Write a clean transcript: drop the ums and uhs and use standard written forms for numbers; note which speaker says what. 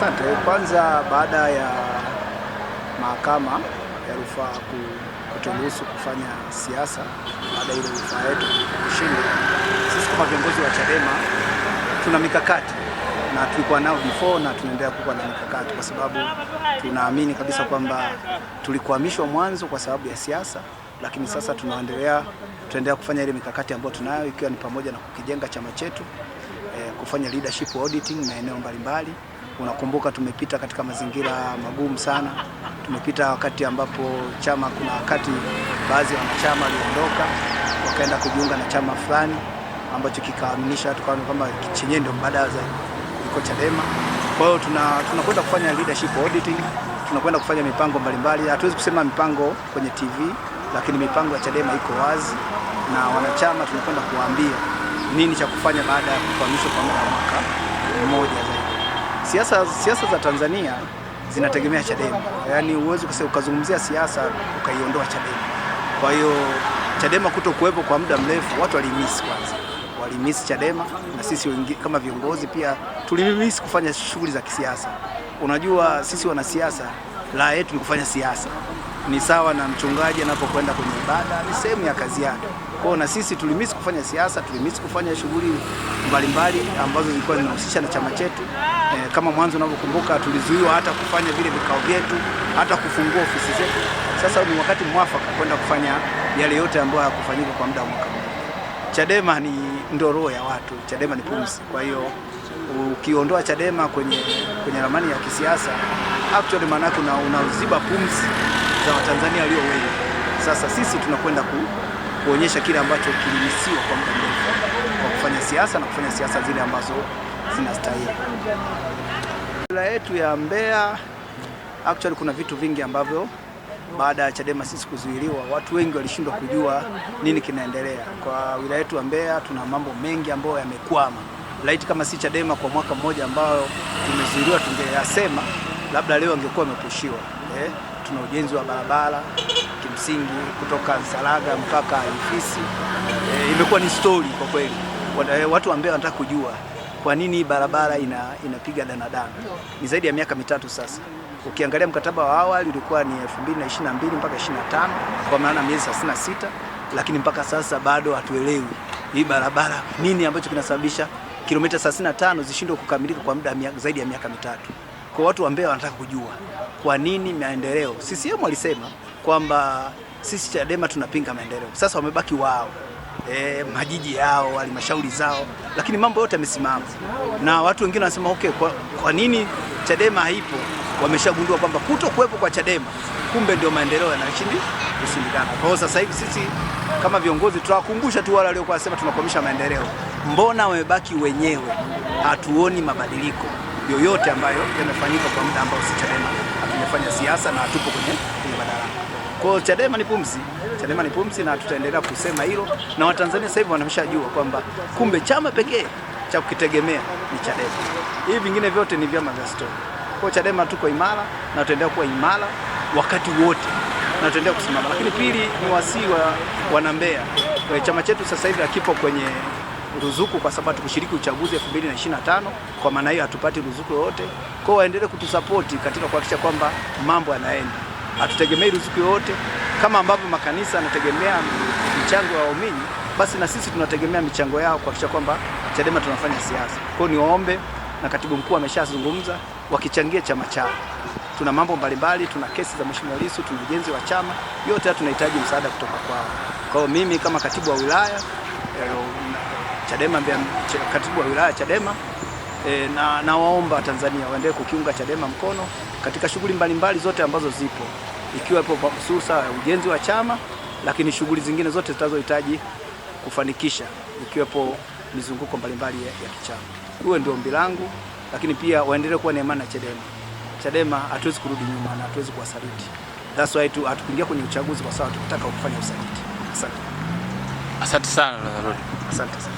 Speaker 1: Asante. Kwanza, baada ya mahakama ya rufaa kuturuhusu kufanya siasa, baada ya ile rufaa yetu kushinda, sisi kama viongozi wa Chadema tuna mikakati na tulikuwa nao before na tunaendelea kuwa na mikakati, kwa sababu tunaamini kabisa kwamba tulikwamishwa mwanzo kwa sababu ya siasa, lakini sasa tunaendelea kufanya ile mikakati ambayo tunayo, ikiwa ni pamoja na kukijenga chama chetu, kufanya leadership auditing maeneo mbalimbali. Unakumbuka tumepita katika mazingira magumu sana. Tumepita wakati ambapo chama, kuna wakati baadhi ya wanachama waliondoka wakaenda kujiunga na chama fulani ambacho kikaaminisha watu kama chenye ndio mbadala kuliko Chadema. Kwa hiyo tunakwenda kufanya leadership auditing, tunakwenda kufanya mipango mbalimbali. Hatuwezi kusema mipango kwenye TV, lakini mipango ya Chadema iko wazi na wanachama tunakwenda kuwaambia nini cha kufanya baada ya kuhamishwa kwa mwaka mmoja zaidi. Siasa za Tanzania zinategemea Chadema. Yaani huwezi ukazungumzia siasa ukaiondoa Chadema. Kwa hiyo Chadema kutokuwepo kwa muda mrefu, watu walimisi kwanza. Walimisi Chadema na sisi kama viongozi pia tulimisi kufanya shughuli za kisiasa. Unajua sisi wanasiasa, la yetu ni kufanya siasa. Ni sawa na mchungaji anapokwenda kwenye ibada, ni sehemu ya kazi yake. Kwa hiyo na sisi tulimisi kufanya siasa, tulimisi kufanya shughuli mbalimbali ambazo zilikuwa zinahusisha na chama chetu. Kama mwanzo unavyokumbuka, tulizuiwa hata kufanya vile vikao vyetu, hata kufungua ofisi zetu. Sasa ni wakati mwafaka kwenda kufanya yale yote ambayo hayakufanyika kwa muda wa mwaka mmoja. Chadema ni ndio roho ya watu, Chadema ni pumzi. Kwa hiyo ukiondoa Chadema kwenye ramani ya kisiasa, actually maana yake unaziba pumzi za Watanzania walio wengi. Sasa sisi tunakwenda kuonyesha kile ambacho kilimisiwa kwa muda mrefu, kwa kufanya siasa na kufanya siasa zile ambazo zinastahili. Wilaya yetu ya Mbeya, actually kuna vitu vingi ambavyo baada ya Chadema sisi kuzuiliwa, watu wengi walishindwa kujua nini kinaendelea. Kwa wilaya yetu ya Mbeya tuna mambo mengi ambayo yamekwama. Laiti kama si Chadema kwa mwaka mmoja ambao tumezuiliwa, tungeyasema labda leo angekuwa amepushiwa. Tuna ujenzi wa barabara kimsingi kutoka Nsalaga mpaka Ifisi. Imekuwa ni story kwa kweli. Watu wa Mbeya wanataka kujua kwa nini barabara inapiga danadana. Ni zaidi ya miaka mitatu sasa. Ukiangalia mkataba wa awali ulikuwa ni 2022 mpaka 25, kwa maana miezi 36, lakini mpaka sasa bado hatuelewi hii barabara nini ambacho kinasababisha kilomita 35 zishindwe kukamilika kwa muda zaidi ya miaka mitatu. Kwa watu wa Mbeya wanataka kujua kwa nini maendeleo. CCM walisema kwamba sisi Chadema tunapinga maendeleo. Sasa wamebaki wao, majiji yao, halmashauri zao, lakini mambo yote yamesimama. Na watu wengine wanasema okay, kwa nini Chadema haipo? Wameshagundua kwamba kutokuwepo kwa Chadema kumbe ndio maendeleo yanashindikana. Kwa hiyo sasa hivi sisi kama viongozi tunawakumbusha tu wale waliokuwa wanasema tunakwamisha maendeleo. Mbona wamebaki wenyewe? Hatuoni mabadiliko yoyote ambayo yamefanyika kwa muda ambao si Chadema hatujafanya siasa na hatupo kwenye madaraka. Kwa hiyo Chadema ni pumzi, Chadema ni pumzi, na tutaendelea kusema hilo, na Watanzania sasa hivi wameshajua kwamba kumbe chama pekee cha kukitegemea ni Chadema. Hivi vingine vyote ni vyama vya story. Kwa Chadema tuko imara na tutaendelea kuwa imara wakati wote na tutaendelea kusimama. Lakini pili ni wasii wa Mbeya. Chama chetu sasa hivi hakipo kwenye ruzuku kwa sababu tukushiriki uchaguzi 2025, kwa maana hiyo hatupati ruzuku yoyote. Kwa hiyo waendelee kutusapoti katika kuhakikisha kwamba mambo yanaenda. Hatutegemei ruzuku yoyote kama ambavyo makanisa yanategemea michango ya waumini, basi na sisi tunategemea michango yao kuhakikisha kwamba Chadema tunafanya siasa. Kwa hiyo niwaombe, na katibu mkuu ameshazungumza, wakichangia chama chao. Tuna mambo mbalimbali, tuna kesi za Mheshimiwa Lissu, tuna ujenzi wa chama, yote tunahitaji msaada kutoka kwao. Kwa hiyo mimi kama katibu wa wilaya Chadema, katibu wa wilaya Chadema, na waomba Tanzania waendelee kukiunga Chadema mkono katika shughuli mbalimbali zote ambazo zipo, ikiwepo hususa ujenzi wa chama, lakini shughuli zingine zote zitazohitaji kufanikisha, ikiwepo mizunguko mbalimbali ya kichama. Huo ndio ombi langu, lakini pia waendelee kuwa na imani na Chadema. Chadema hatuwezi kurudi nyuma na hatuwezi kuwasaliti. That's why hatukuingia kwenye uchaguzi kwa sababu tunataka kufanya usaliti. Asante.
Speaker 2: Asante sana.
Speaker 1: Asante sana.